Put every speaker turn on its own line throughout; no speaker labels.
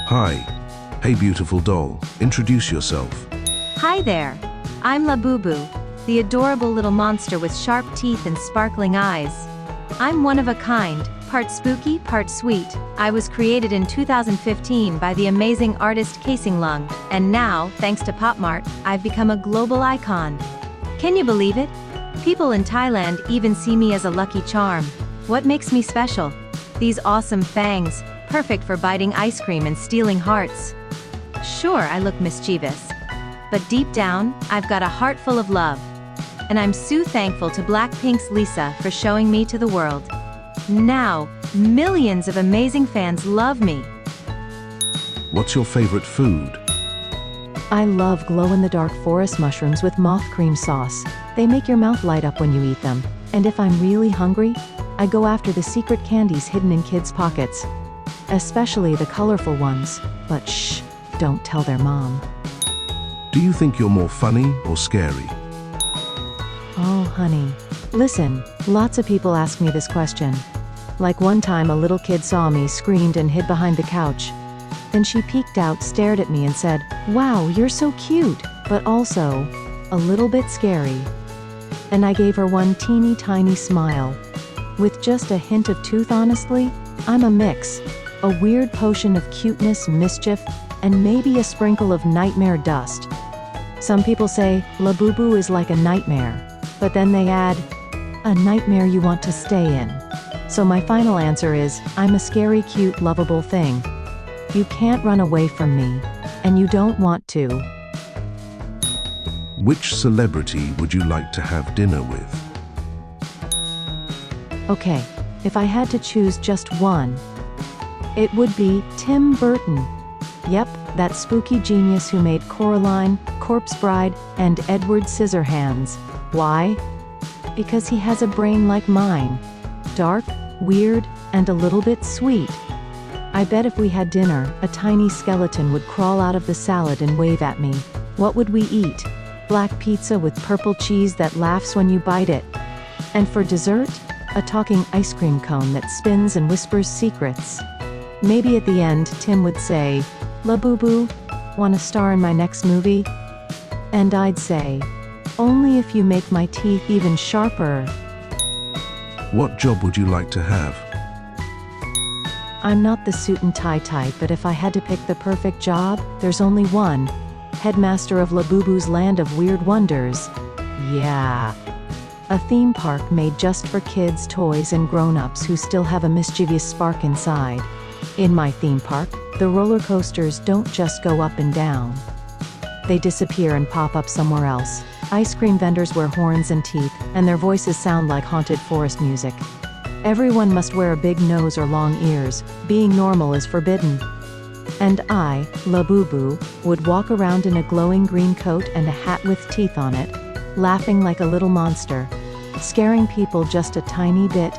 Hi. Hey beautiful doll, introduce yourself.
Hi there. I'm Labubu, the adorable little monster with sharp teeth and sparkling eyes. I'm one of a kind, part spooky, part sweet. I was created in 2015 by the amazing artist Casing Lung, and now, thanks to Pop Mart, I've become a global icon. Can you believe it? People in Thailand even see me as a lucky charm. What makes me special? These awesome fangs, perfect for biting ice cream and stealing hearts. Sure, I look mischievous, but deep down, I've got a heart full of love. And I'm so thankful to Blackpink's Lisa for showing me to the world. Now, millions of amazing fans love me.
What's your favorite food?
I love glow-in-the-dark forest mushrooms with moth cream sauce. They make your mouth light up when you eat them. And if I'm really hungry, I go after the secret candies hidden in kids' pockets. Especially the colorful ones. But shh, don't tell their mom.
Do you think you're more funny or scary?
Oh, honey. Listen, lots of people ask me this question. Like one time a little kid saw me, screamed and hid behind the couch. Then she peeked out, stared at me and said, "Wow, you're so cute, but also a little bit scary." And I gave her one teeny tiny smile. With just a hint of tooth, honestly, I'm a mix. A weird potion of cuteness, mischief, and maybe a sprinkle of nightmare dust. Some people say, Labubu is like a nightmare. But then they add, a nightmare you want to stay in. So my final answer is, I'm a scary, cute, lovable thing. You can't run away from me. And you don't want to.
Which celebrity would you like to have dinner with?
Okay, if I had to choose just one, it would be Tim Burton. Yep, that spooky genius who made Coraline, Corpse Bride, and Edward Scissorhands. Why? Because he has a brain like mine. Dark, weird, and a little bit sweet. I bet if we had dinner, a tiny skeleton would crawl out of the salad and wave at me. What would we eat? Black pizza with purple cheese that laughs when you bite it. And for dessert, a talking ice cream cone that spins and whispers secrets. Maybe at the end, Tim would say, "Labubu, wanna star in my next movie?" And I'd say, "Only if you make my teeth even sharper."
What job would you like to have?
I'm not the suit and tie type, but if I had to pick the perfect job, there's only one. Headmaster of Labubu's Land of Weird Wonders. Yeah. A theme park made just for kids, toys, and grown-ups who still have a mischievous spark inside. In my theme park, the roller coasters don't just go up and down. They disappear and pop up somewhere else. Ice cream vendors wear horns and teeth, and their voices sound like haunted forest music. Everyone must wear a big nose or long ears. Being normal is forbidden. And I, Labubu, would walk around in a glowing green coat and a hat with teeth on it, laughing like a little monster, scaring people just a tiny bit,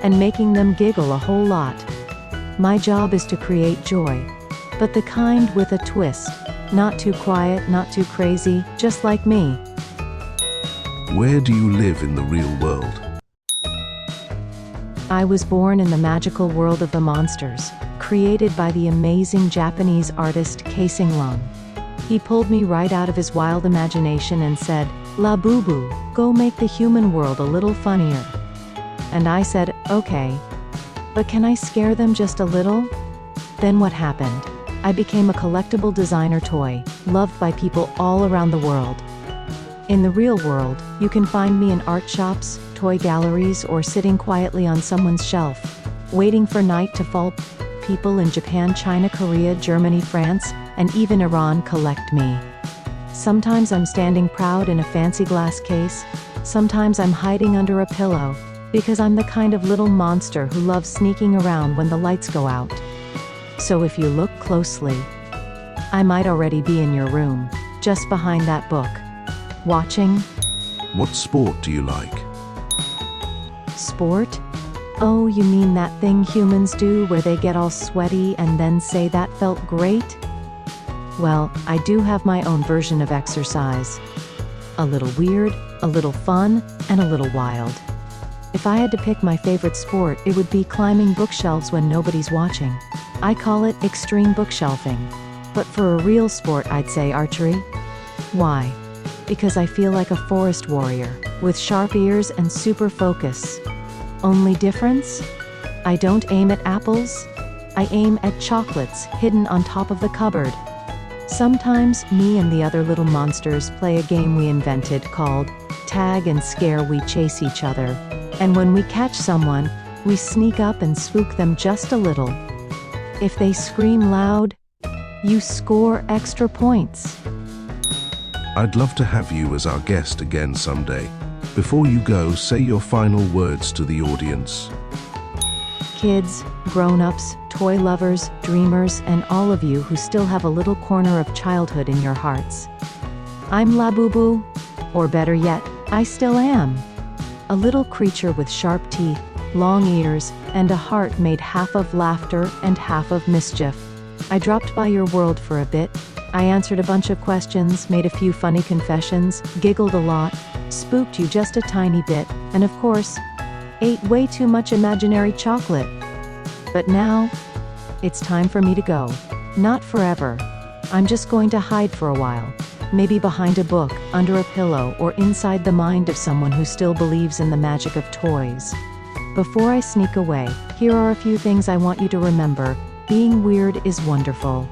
and making them giggle a whole lot. My job is to create joy. But the kind with a twist. Not too quiet, not too crazy, just like me.
Where do you live in the real world?
I was born in the magical world of the monsters, created by the amazing Japanese artist Casing Lung. He pulled me right out of his wild imagination and said, "Labubu, go make the human world a little funnier." And I said, okay. But can I scare them just a little? Then what happened? I became a collectible designer toy, loved by people all around the world. In the real world, you can find me in art shops, toy galleries, or sitting quietly on someone's shelf, waiting for night to fall. People in Japan, China, Korea, Germany, France, and even Iran collect me. Sometimes I'm standing proud in a fancy glass case. Sometimes I'm hiding under a pillow, because I'm the kind of little monster who loves sneaking around when the lights go out. So if you look closely, I might already be in your room, just behind that book. Watching?
What sport do you like?
Sport? Oh, you mean that thing humans do where they get all sweaty and then say that felt great? Well, I do have my own version of exercise. A little weird, a little fun, and a little wild. If I had to pick my favorite sport, it would be climbing bookshelves when nobody's watching. I call it extreme bookshelving. But for a real sport, I'd say archery. Why? Because I feel like a forest warrior, with sharp ears and super focus. Only difference? I don't aim at apples. I aim at chocolates hidden on top of the cupboard. Sometimes, me and the other little monsters play a game we invented called Tag and Scare. We chase each other. And when we catch someone, we sneak up and spook them just a little. If they scream loud, you score extra points.
I'd love to have you as our guest again someday. Before you go, say your final words to the audience.
Kids, grown-ups, toy lovers, dreamers, and all of you who still have a little corner of childhood in your hearts. I'm Labubu, or better yet, I still am. A little creature with sharp teeth, long ears, and a heart made half of laughter and half of mischief. I dropped by your world for a bit. I answered a bunch of questions, made a few funny confessions, giggled a lot, spooked you just a tiny bit, and of course, ate way too much imaginary chocolate. But now, it's time for me to go. Not forever. I'm just going to hide for a while. Maybe behind a book, under a pillow, or inside the mind of someone who still believes in the magic of toys. Before I sneak away, here are a few things I want you to remember. Being weird is wonderful.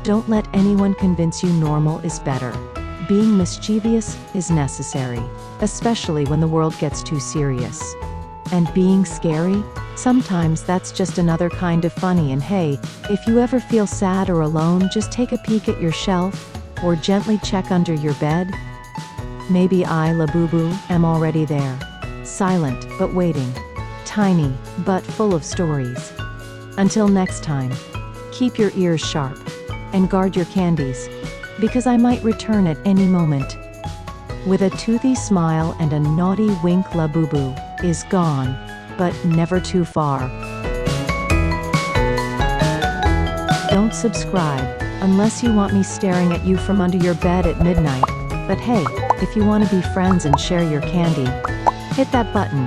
Don't let anyone convince you normal is better. Being mischievous is necessary, especially when the world gets too serious. And being scary? Sometimes that's just another kind of funny. And hey, if you ever feel sad or alone, just take a peek at your shelf, or gently check under your bed. Maybe I, Labubu, am already there. Silent, but waiting. Tiny, but full of stories. Until next time, keep your ears sharp, and guard your candies, because I might return at any moment. With a toothy smile and a naughty wink, Labubu is gone, but never too far. Don't subscribe, unless you want me staring at you from under your bed at midnight. But hey, if you want to be friends and share your candy, hit that button.